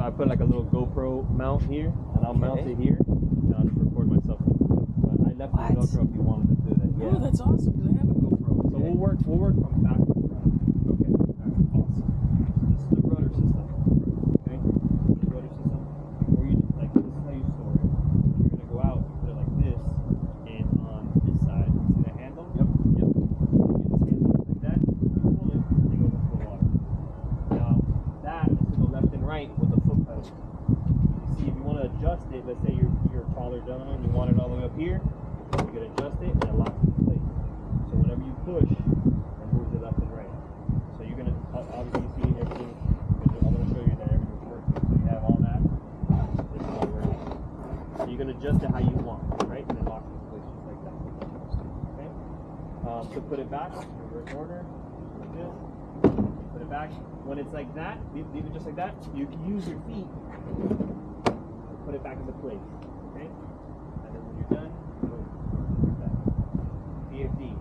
So I put like a little GoPro mount here, and I'll mount it here, and I'll just record myself. But I left the Velcro if you wanted to do that. Yeah. Oh, that's awesome, because I have a GoPro. So we'll work from back to front. Okay. All right. Awesome. This is the rudder system. Okay. The rudder system. Where you like this is how you store it. You're gonna go out, put it like this, and on this side, see the handle? Yep. Yep. So you get this handle like that. You pull it, it goes into the water. Now that is to go left and right with the foot pedal. You see, if you want to adjust it, let's say you're taller down and you want it all the way up here, you can adjust it and it locks it in place. So whenever you push, it moves it left and right. So you're gonna obviously see everything. I'm gonna show you that everything's working. So you have all that. It's all working. So you can adjust it how you want, right? And it locks it in place just like that. Okay. So put it back, reverse order, like this. Put it back. When it's like that, leave it just like that. You can use your feet to put it back into place. Okay? And then when you're done, boom, put it back. PFD.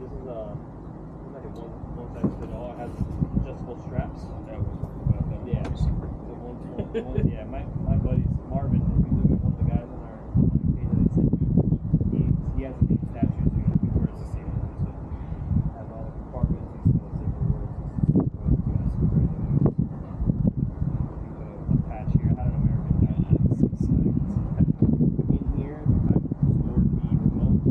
This is like a one size fit all. It has adjustable straps. Yeah. So yeah, my buddies, Marvin, if you look at one of the guys on our page that I sent you, he has a big statue, so you can to see it. So has all the compartments, he's going to say the words. Attach here. I had an American guy in here. I stored the remote.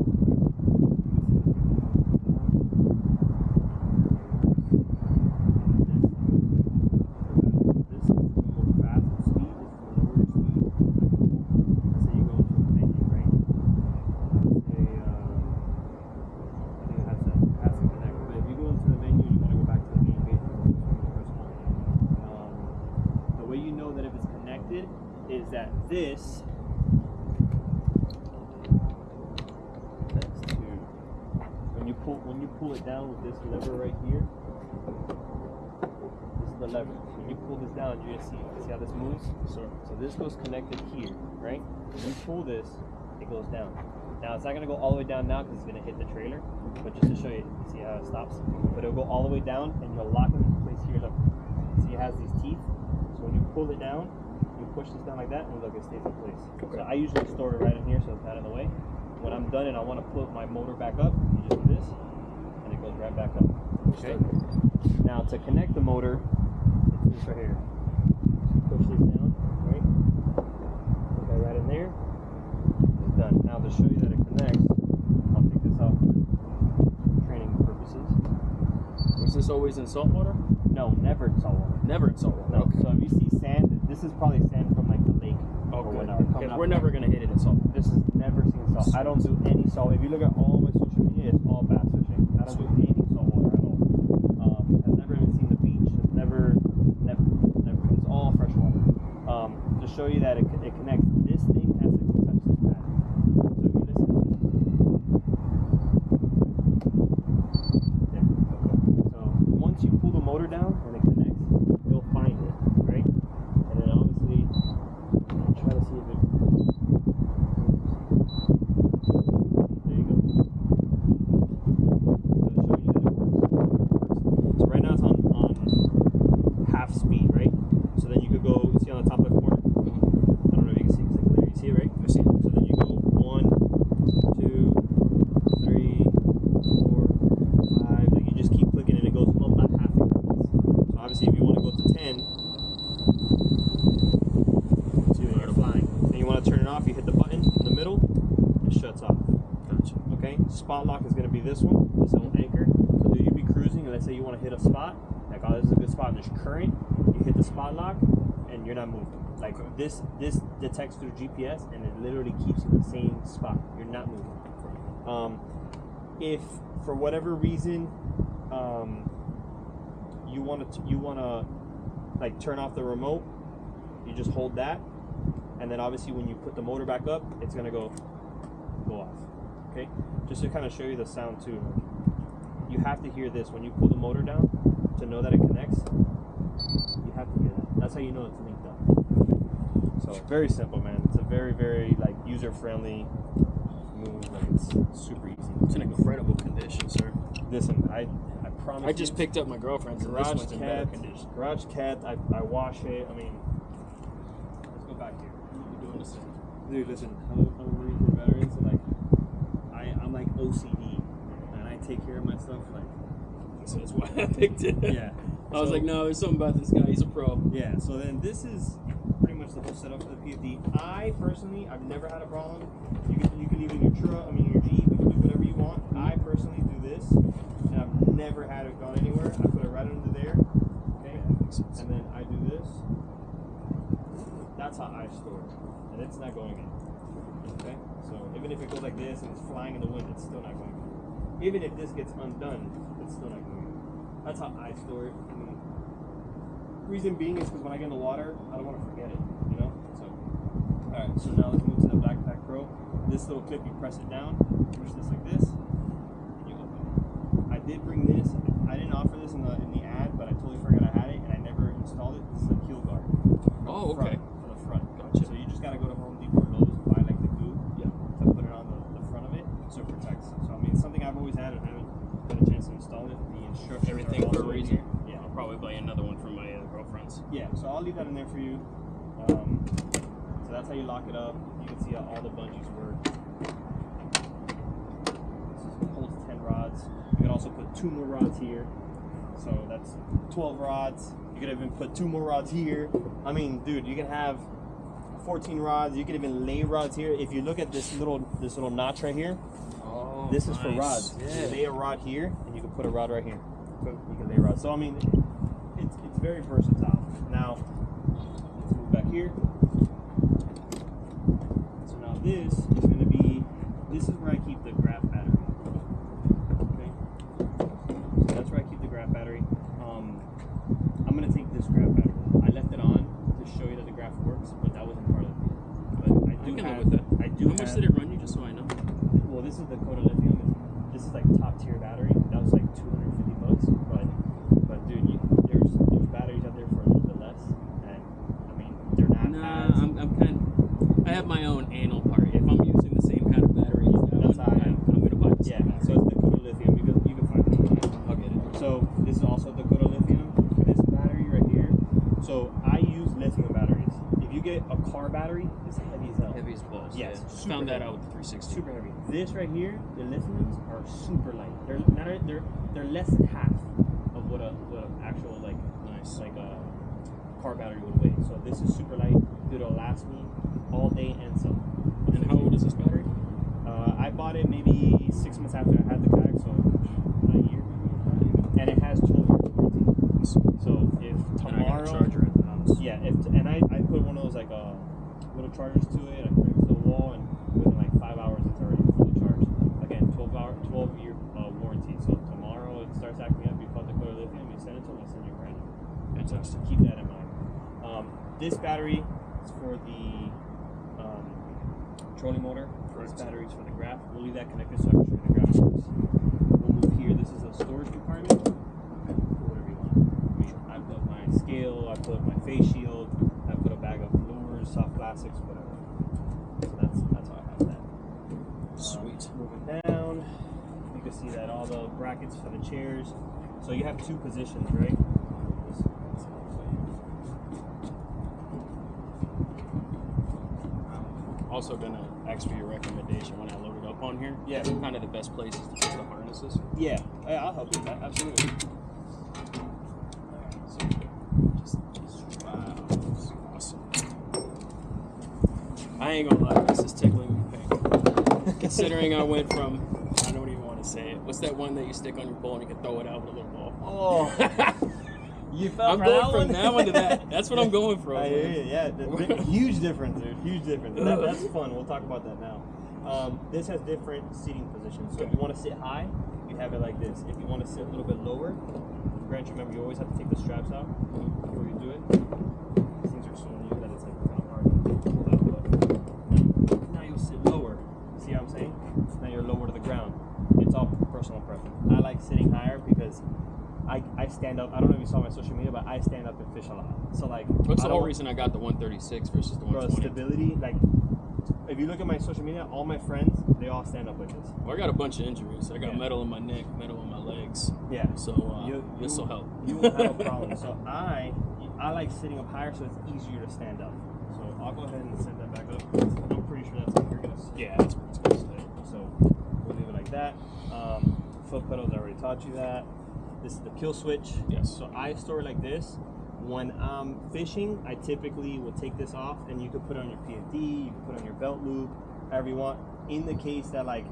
This is to go fast and speed. This is to lower your speed. Let's say you go into the menu, right? Let's say, I think it has to connect. But if you go into the menu, you want to go back to the main page. The way you know that if it's connected is that this next to when you pull it down with this lever right here. This is the lever. When you pull this down, you're gonna see how this moves. So this goes connected here, right? When you pull this, it goes down. Now it's not gonna go all the way down now because it's gonna hit the trailer. But just to show you, see how it stops. But it'll go all the way down, and you'll lock it into place here. Look, see it has these teeth. So when you pull it down, you push this down like that, and look, it stays in place. Okay. So I usually store it right in here, so it's not in the way. When I'm done and I want to put my motor back up, you just do this, and it goes right back up. Okay. Now to connect the motor, it's this right here. Push this down, right? Put that right in there. It's done. Now to show you that it connects, I'll take this off for training purposes. Was this always in salt water? No, never in salt water. Never in salt water. No. Okay. So if you see sand, this is probably sand from like the lake. Okay. Because we're never going to hit it in salt. This is never seen salt. I don't do any salt. If you look at all my social media, it's all bass fishing. I don't do any salt water at all. I've never even seen the beach. Never. It's all fresh water. To show you that it connects, this thing has to touch this pad. So if you listen. There. So once you pull the motor down and it connects, you'll find it, right? And then obviously, I'll try to see if it. There you go. I'll show you that it works. So right now it's on half speed, right? So then you could go, you see on the top left corner? I don't know if you can see, because it's clear. You see it, right? I see it. So then you go 1, 2, 3, 4, 5. Like you just keep clicking and it goes up by half increments. So obviously if you want to go to 10, see when you're flying. And you want to turn it off, you hit the button in the middle, it shuts off. Gotcha. Okay? Spot lock is going to be this one, this little anchor. So you be cruising, and let's say you want to hit a spot, like, oh, this is a good spot, and there's current, you hit the spot lock, and you're not moving. Like, this detects through GPS, and it literally keeps you in the same spot. You're not moving. If, for whatever reason, you want to like turn off the remote, you just hold that, and then obviously when you put the motor back up, it's gonna go off. Okay, just to kind of show you the sound too. You have to hear this when you pull the motor down to know that it connects. You have to hear that. That's how you know it's linked up. So very simple, man. It's a very, very like user-friendly move. Like, it's super easy. It's in incredible condition, sir. Listen, I promise I just you, picked up my girlfriend's, and this garage one's in better kept, condition. garage kept. I wash it. I mean, let's go back here. You're doing the same. Dude, listen, I'm a Marine Corps veteran, so like, I'm like OCD, and I take care of my stuff. Like, So that's why I picked it. yeah. I was like, no, there's something about this guy. He's a pro. Yeah. So then this is pretty much the whole setup for the PFD. I personally, I've never had a problem. You can leave it in your truck. I mean, your Jeep. You can do whatever you want. I personally do this, and I've never had it gone anywhere. I put it right under there. Okay. And then I do this. That's how I store it, and it's not going in. Okay. So even if it goes like this and it's flying in the wind, it's still not going in. Even if this gets undone, it's still not going in. That's how I store it. I mean, reason being is because when I get in the water, I don't want to forget it, you know? So, alright, so now let's move to the Backpack Pro. This little clip, you press it down, push this like this, and you open it. I did bring this. I didn't offer this in the ad, but I totally forgot I had it, and I never installed it. This is a keel guard. Oh, okay. For the front. Gotcha. So you just got to go to Home Depot or Lowe's and buy like the glue to put it on the front of it so it protects. So, I mean, it's something I've always had and haven't had a chance to install it. The instructions Everything are for a also in reason. here. Yeah. I'll probably buy another one from my girlfriend's. Yeah, so I'll leave that in there for you. So that's how you lock it up. You can see how all the bungees work. This holds 10 rods. You can also put 2 more rods here. So that's 12 rods. You could even put 2 more rods here. I mean, dude, you can have 14 rods. You could even lay rods here. If you look at this little notch right here, this is for rods. Yeah. You lay a rod here, and you can put a rod right here. You can lay rods. So I mean, it's very versatile. Now, let's move back here. So now this is going to be. This is where I keep the graph battery. Okay. So that's where I keep the graph battery. I'm going to take this graph battery. I left it on to show you that the graph works, but that wasn't part of it. But I do can have. live with that. I do. How much did it run you, just so I know? Well, this is the lithium. This is like top tier battery. That was like $250, but dude, there's batteries out there for a little bit less, and I mean they're not. Nah, I'm kind. I have my own anal part. If I'm using the same kind of battery, That's how I am. I'm gonna buy the same. So it's Dakota lithium. You can find it online. I'll get it. So this is also Dakota lithium. This battery right here. So I use lithium batteries. If you get a car battery, it's heavy as hell. Heavy as balls. Yes. Yeah. Found that out with the 360. Super heavy. This right here, the lithiums are super light. They're less than half of what a actual like a car battery would weigh. So this is super light. It'll last me all day and some. And how old is this battery? I bought it maybe 6 months after I had the Kayak, so a year maybe. And it has 12 years warranty. So if tomorrow, and I got a charger in the house. yeah, I put one of those like little chargers to it. I connect to the wall, and within like 5 hours, it's already fully charged. Again, 12 year warranty. So tomorrow it starts acting up. You call Dakota Lithium, you send it to them, I'll send you a brand new. Fantastic. Keep that in mind. This battery is for the trolling motor. This battery is for the graph. We'll leave that connected so I can show you the graph works. We'll move here. This is a storage compartment. Put whatever you want. I mean, I put my scale, I put my face shield, I put a bag of lures, soft plastics, whatever. So that's how I have that. Sweet. Moving down, you can see that all the brackets for the chairs. So you have 2 positions, right? Also gonna ask for your recommendation when I load it up on here. Yeah. Kind of the best places to put the harnesses. Yeah, I'll help you with that. Absolutely. Wow, this is awesome. I ain't gonna lie, this is tickling me pink. Considering I went from, I don't even want to say it. What's that one that you stick on your pole and you can throw it out with a little ball? Oh, you fell I'm for going that from one? that one to that. That's what I'm going from. I hear you. Yeah, huge difference, dude. Huge difference. That's fun. We'll talk about that now. This has different seating positions. So if you want to sit high, you have it like this. If you want to sit a little bit lower, Grant, remember you always have to take the straps out before you do it. These things are so new that it's like kind of hard to pull out. But now you'll sit lower. See what I'm saying? Now you're lower to the ground. It's all personal preference. I like sitting higher because I stand up. I don't know if you saw my social media, but I stand up and fish a lot. So like, what's the whole reason I got the 136 versus the 120? Bro, stability, like if you look at my social media, all my friends, they all stand up like this. Well, I got a bunch of injuries. I got metal in my neck, metal in my legs. Yeah. So this will help. You won't have a problem. So I like sitting up higher, so it's easier to stand up. So I'll go ahead and set that back up. I'm pretty sure that's you're gonna. Yeah, that's pretty close to it. So we'll leave it like that. Foot pedals, I already taught you that. This is the kill switch. Yes. So I store it like this. When I'm fishing, I typically will take this off, and you could put it on your PFD, you can put it on your belt loop, however you want. In the case that like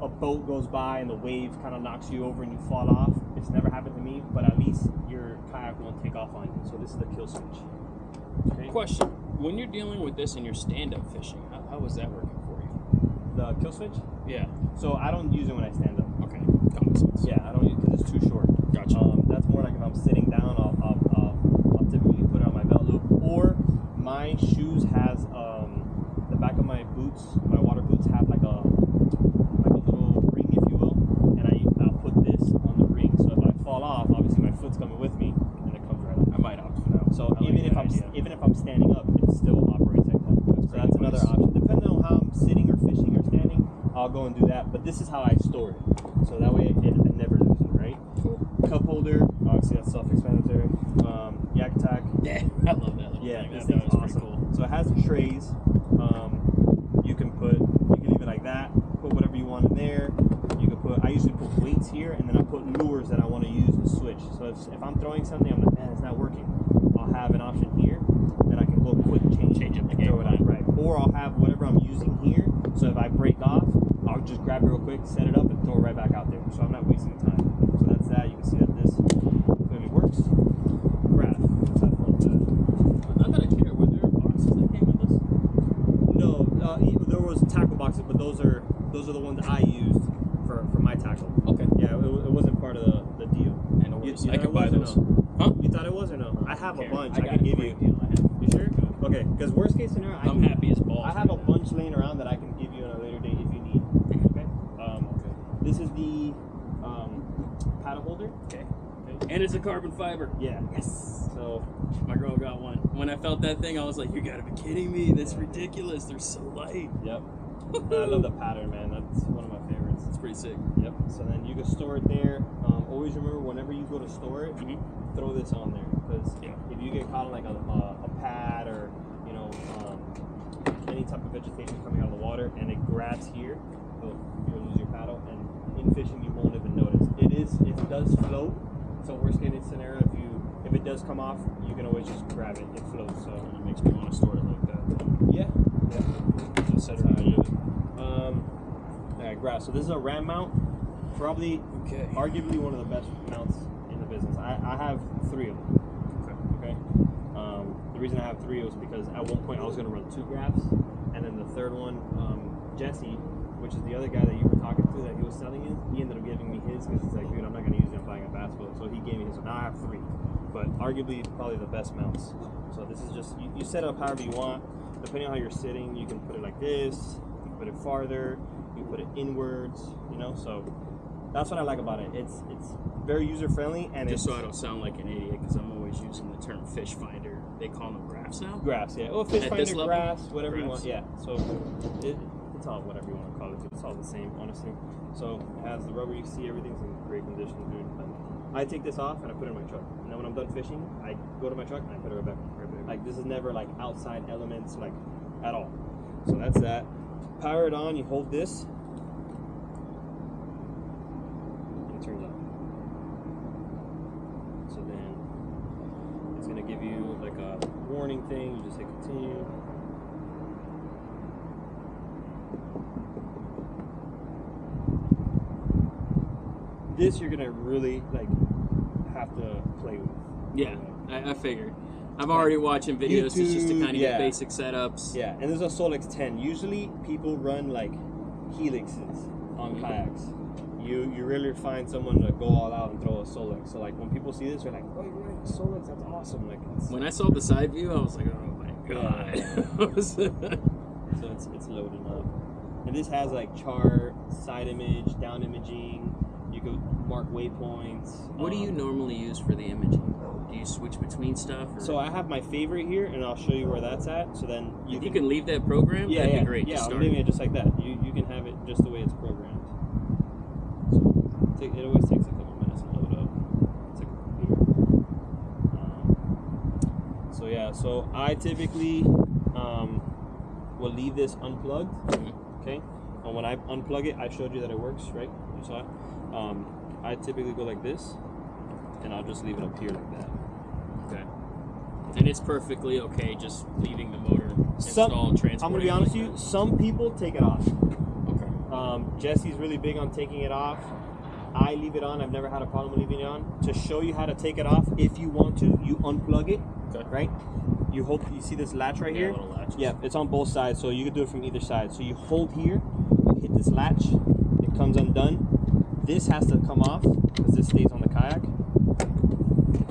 a boat goes by and the wave kind of knocks you over and you fall off, it's never happened to me, but at least your kayak won't take off on you. So this is the kill switch. Okay. Question: when you're dealing with this and you're stand-up fishing, how is that working for you? The kill switch? Yeah. So I don't use it when I stand up. Okay. Common sense. Yeah, I don't use it because it's too short. Gotcha. That's more like if I'm sitting down, I'll typically put it on my belt loop, or my shoes has the back of my boots, my water boots have like a little ring, if you will, and I'll put this on the ring. So if I fall off, obviously my foot's coming with me, and it comes right up. I might opt for that. So even if I'm standing up, it still operates like that. So that's another option. Depending on how I'm sitting or fishing or standing, I'll go and do that. But this is how I store it. So that way I never lose it, right? Cool. Cup holder, obviously that's self-explanatory. Yak tack. Yeah, I love that little thing. This That thing's was pretty awesome. cool. So it has trays. You can leave it like that. Put whatever you want in there. You can I usually put weights here, and then I put lures that I want to use to switch. So if I'm throwing something, I'm like, man, it's not working. I'll have an option here that I can go quick change it the and game throw it on. Right. Or I'll have whatever I'm using here. So if I break off, I'll just grab it real quick, set it up, and throw it right back out there. So I'm not wasting time. So that's that. You can see that this clearly works. Graph. Let's have fun with that. Not that I care. Were there boxes that came with this? No, there was tackle boxes, but those are the ones I used for my tackle. Okay. Yeah, it wasn't part of the deal. And no worries. You I thought could it buy was or those. no? Huh? You thought it was or no? I have a bunch. I got could a give great you. deal. I have. You sure? Okay, because worst case scenario, I'm happy as balls. I have a right now. bunch laying around that I can give you on a later date if you need. Okay. This is the paddle holder. Okay. And it's a carbon fiber. Yeah. Yes. So My girl got one. When I felt that thing, I was like, you gotta be kidding me. That's ridiculous. They're so light. yep. I love the pattern, man. That's one of my favorites. It's pretty sick. Yep. So then you can store it there. Always remember, whenever you go to store it, throw this on there, because if you get caught on like a pad or any type of vegetation coming out of the water and it grabs here, you'll lose your paddle. And in fishing, you won't even notice. It does float. So worst case scenario, if it does come off, you can always just grab it. It floats. So It makes me want to store it like that. yeah. Just set it on. Alright, graph. So this is a ram mount. Probably, arguably one of the best mounts in the business. I have 3 of them. Okay. The reason I have 3 was because at one point I was going to run 2 graphs, and then the third one, Jesse, which is the other guy that you were talking to that he was selling it, he ended up giving me his because he's like, dude, I'm not going to use it. I'm buying a bass boat. So he gave me his. So now I have 3, but arguably probably the best mounts. So this is just you set it up however you want. Depending on how you're sitting, you can put it like this, you can put it farther, you can put it inwards, so that's what I like about it. It's very user friendly, and Just so I don't sound like an idiot, because I'm always using the term fish finder. They call them graphs now? graphs, yeah. Or fish At finder, this level? graphs, whatever you Graphs. want. Yeah. So it's all whatever you want to call it. It's all the same, honestly. So it has the rubber. You see everything's in great condition, dude. I take this off and I put it in my truck. And then when I'm done fishing, I go to my truck and I put it right back. Like this is never like outside elements, like at all. So that's that. Power it on. You hold this. And it turns on. So then it's gonna give you like a warning thing. You just hit continue. This you're gonna really like have to play with. Yeah, I figured. I'm already watching videos just to kind of YouTube, get basic setups. Yeah, and there's a Solex 10. Usually people run like helixes on kayaks. You rarely find someone to go all out and throw a Solex. So like when people see this, they're like, "Oh, you're right, Solex, that's awesome!" Like When I saw the side view, I was like, "Oh my god!" so it's loading up, and this has like chart, side image, down imaging. You could mark waypoints. What do you normally use for the imaging? do you switch between stuff? Or? So I have my favorite here, and I'll show you where that's at. So then you can leave that program. Yeah, that'd be great. Yeah, I'm leaving it just like that. You can have it just the way it's programmed. So it always takes a couple minutes to load up. It's like a computer. So yeah, so I typically will leave this unplugged. Okay, and when I unplug it, I showed you that it works, right? You saw it. I typically go like this, and I'll just leave it up here like that. Okay. And it's perfectly okay just leaving the motor installed, transporting. I'm gonna be honest with you. Some people take it off. Okay. Jesse's really big on taking it off. I leave it on. I've never had a problem with leaving it on. To show you how to take it off, if you want to, you unplug it. Okay. Right. You see this latch right here. Little latch. Yeah, it's on both sides, so you can do it from either side. So you hold here, you hit this latch, it comes undone. This has to come off because this stays on the kayak,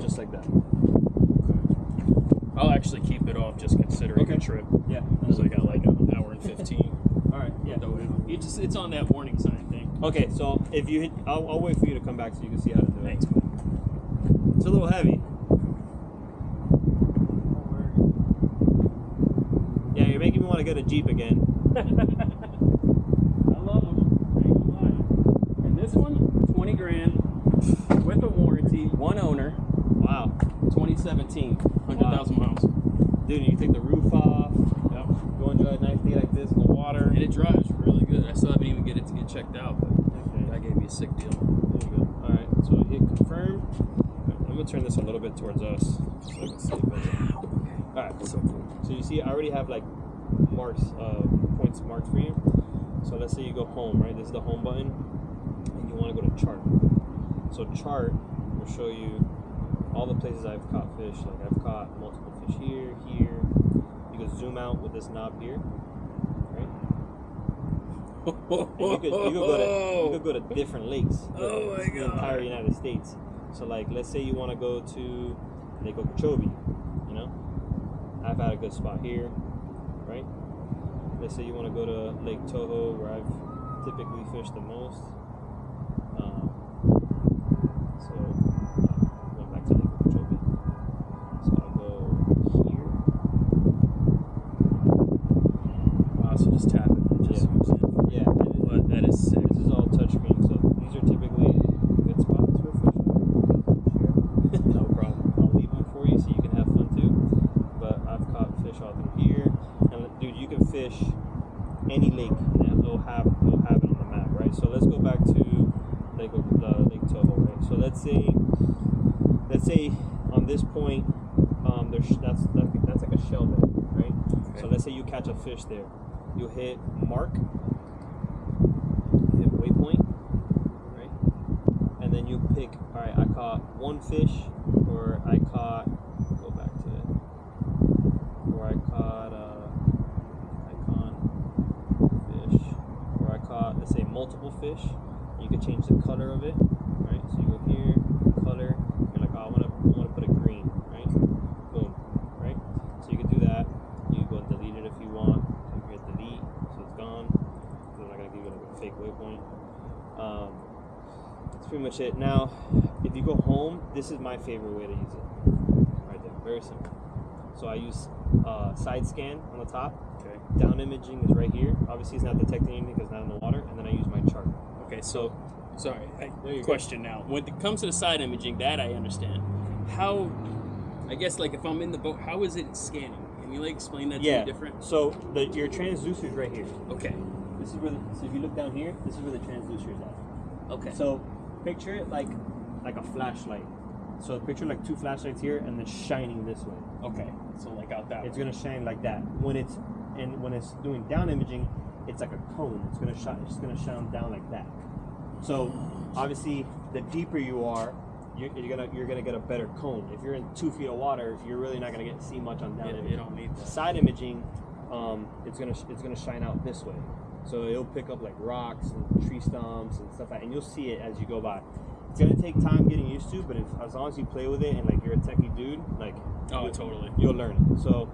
just like that. Okay. I'll actually keep it off just considering the trip. Yeah. Because I got like an hour and 15. All right. Yeah. It's on that warning sign thing. Okay, so if you hit, I'll wait for you to come back so you can see how to do it. Thanks, man. It's a little heavy. Yeah, you're making me want to get a Jeep again. I love them. I ain't gonna lie. And this one, 20 grand with a warranty, one owner. Wow. 2017, 100,000 miles. Dude, you take the roof off. Yep. Go enjoy a nice day like this in the water. And it drives really good. I still haven't even get it to get checked out, but I gave you a sick deal. There you go. All right, so hit confirm. I'm gonna turn this a little bit towards us so I can see it better. All right, so cool. So you see, I already have like marks, points marked for you. So let's say you go home, right? This is the home button, and you want to go to chart. So chart will show you all the places I've caught fish. Like I've caught multiple fish here, here. You can zoom out with this knob here, right? And you could go to different lakes. Oh my God! The entire United States. So like, let's say you want to go to Lake Okeechobee. You know, I've had a good spot here, right? Let's say you want to go to Lake Toho, where I've typically fished the most. Going back to Lake Okeechobee. So I'll go here. Wow, so just tap it. Just zooms in. Yeah. But that is sick. This is all touchscreen, so these are typically good spots for fishing. No problem. I'll leave them for you so you can have fun too. But I've caught fish all through here. And dude, you can fish any lake and it'll have it on the map, right? So let's go back to Lake Toho, right? So let's say on this point, that's like a shell bed, right? Okay. So let's say you catch a fish there. You hit mark, hit waypoint, right? And then you pick, all right, I caught one fish, or I caught, go back to it, or I caught icon fish, or I caught, let's say, multiple fish. You can change the color of it, right? So you go here, color, you're like, oh, I want to put a green, right? Boom, right? So you can do that. You go and delete it if you want. Come here, delete, so it's gone. I'm not gonna give you like a fake waypoint. That's pretty much it. Now, if you go home, this is my favorite way to use it. Right there, very simple. So I use side scan on the top. Okay. Down imaging is right here. Obviously, it's not detecting anything because it's not in the water. And then I use my chart. Okay, so sorry. Question now. When it comes to the side imaging, that I understand. How? I guess like if I'm in the boat, how is it scanning? Can you like explain that to me different? So your transducer is right here. Okay. This is where so if you look down here, this is where the transducer is at. Okay. So picture it like a flashlight. So picture like two flashlights here and then shining this way. Okay. So like out that way. It's gonna shine like that. When it's doing down imaging, it's like a cone. It's gonna shine down like that. So obviously, the deeper you are, you're gonna get a better cone. If you're in 2 feet of water, you're really not gonna see much on down imaging. You don't need that. Side imaging, it's gonna shine out this way. So it'll pick up like rocks and tree stumps and stuff like that, and you'll see it as you go by. It's gonna take time getting used to, but as long as you play with it and like you're a techie dude, like totally, you'll learn it. So,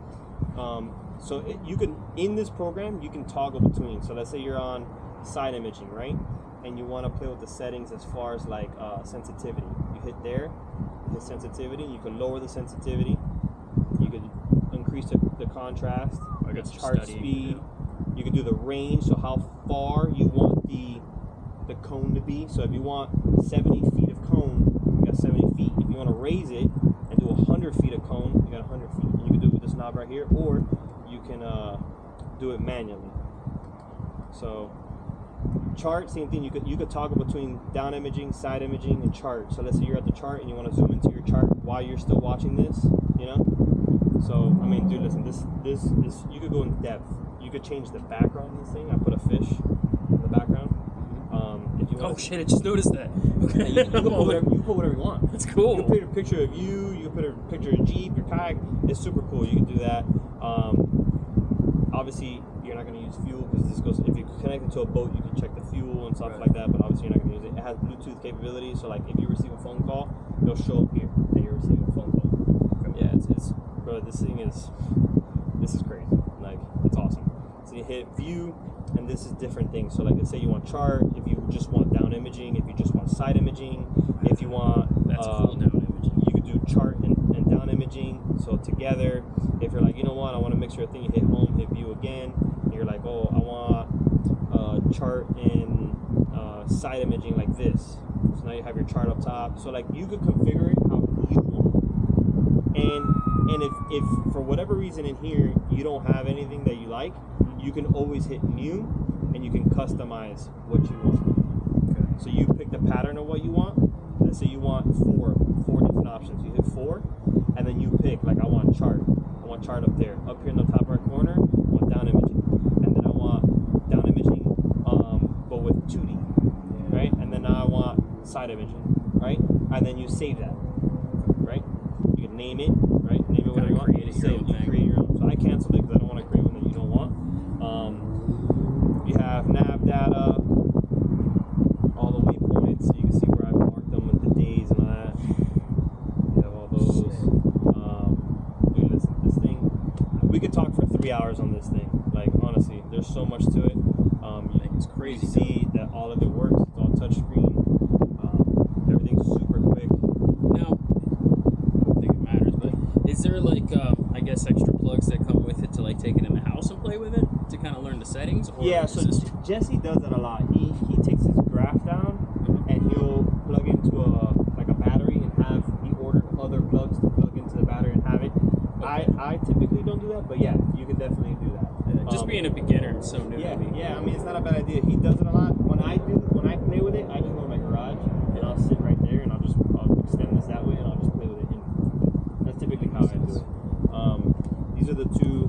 you can in this program you can toggle between. So let's say you're on side imaging, right? And you want to play with the settings as far as like sensitivity. You hit there, his sensitivity. You can lower the sensitivity. You could increase the contrast. I got some chart studying speed. to do. You can do the range, so how far you want the cone to be. So if you want 70 feet of cone, you got 70 feet. If you want to raise it and do 100 feet of cone, you got 100 feet. And you can do it with this knob right here, or you can do it manually. So chart, same thing. You could toggle between down imaging, side imaging, and chart. So let's say you're at the chart and you want to zoom into your chart while you're still watching this, you know. So I mean, dude, listen, this you could go in depth. You could change the background of this thing. I put a fish in the background. If you want. Oh shit! I just noticed that. Okay. You can put whatever you want. That's cool. You can put a picture of you. You can put a picture of Jeep, your kayak. It's super cool. You can do that. Obviously, you're not going to use fuel because this goes. If you connect it to a boat, you can check the fuel and stuff like that. But obviously, you're not going to use it. It has Bluetooth capability, so like if you receive a phone call, it'll show up here that you're receiving a phone call. Okay. Yeah, it's bro. This is crazy. Like it's awesome. So you hit view, and this is different things. So like let's say you want chart. If you just want down imaging, if you just want side imaging, if you want cool down imaging. You could do chart and down imaging. So together, if you're like, you know what, I want to make sure a thing, you hit home, hit view again, and you're like, oh, I want chart and side imaging like this. So now you have your chart up top. So like you could configure it how you want. And if for whatever reason in here you don't have anything that you like, you can always hit new and you can customize what you want. Okay. So you pick the pattern of what you want. Let's say you want four different options. You hit 4, and then you pick, like I want chart. I want chart up there. Up here in the top right corner, I want down imaging. And then I want down imaging, but with 2D, right? And then now I want side imaging, right? And then you save that, right? You can name it, right? Name it whatever you want. Create it, You create your own. So I canceled it because I don't want to create one that you don't want. You have nav data, all the waypoints, so you can see where I marked them with the days and all that. You have all those. Dude, listen, this thing, we could talk for 3 hours on this thing. Like, honestly, there's so much to it. It's crazy. You see that all of it works. It's all touch screen. Everything's super quick. Now, I don't think it matters, but is there like, I guess, extra plugs that come with it to like take it in the house and play with it to kind of learn the settings? Or Yeah, so Jesse does that a lot. He takes his graph down and he'll plug into a battery and have he ordered other plugs to plug into the battery and have it. Okay. I typically don't do that, but yeah, you can definitely do that. Just being a beginner, it's so new yeah, to me. Yeah, I mean it's not a bad idea. He does it a lot. When I play with it, I just go in my garage and I'll sit right there and I'll extend this that way and I'll just play with it. And that's typically how I do it. These are the two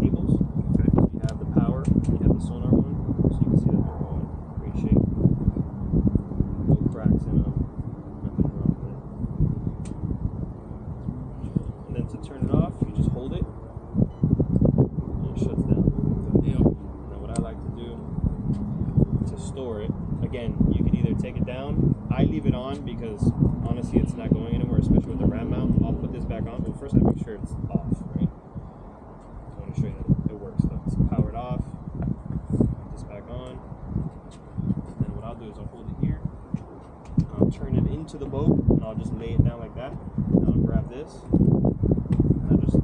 cables. Okay. So you have the power, you have the sonar one, so you can see that they're all in great shape. No cracks in them, nothing wrong with it. And then to turn it off, you just hold it, and it shuts down. Yeah. And then what I like to do to store it, again, you can either take it down. I leave it on because honestly, it's not going anywhere, especially with the RAM mount. I'll put this back on. Well, first I make sure it's off, right? I want to show you that it works though. It's powered off. Put this back on. And then what I'll do is I'll hold it here. And I'll turn it into the boat. And I'll just lay it down like that. And I'll grab this. And I'll just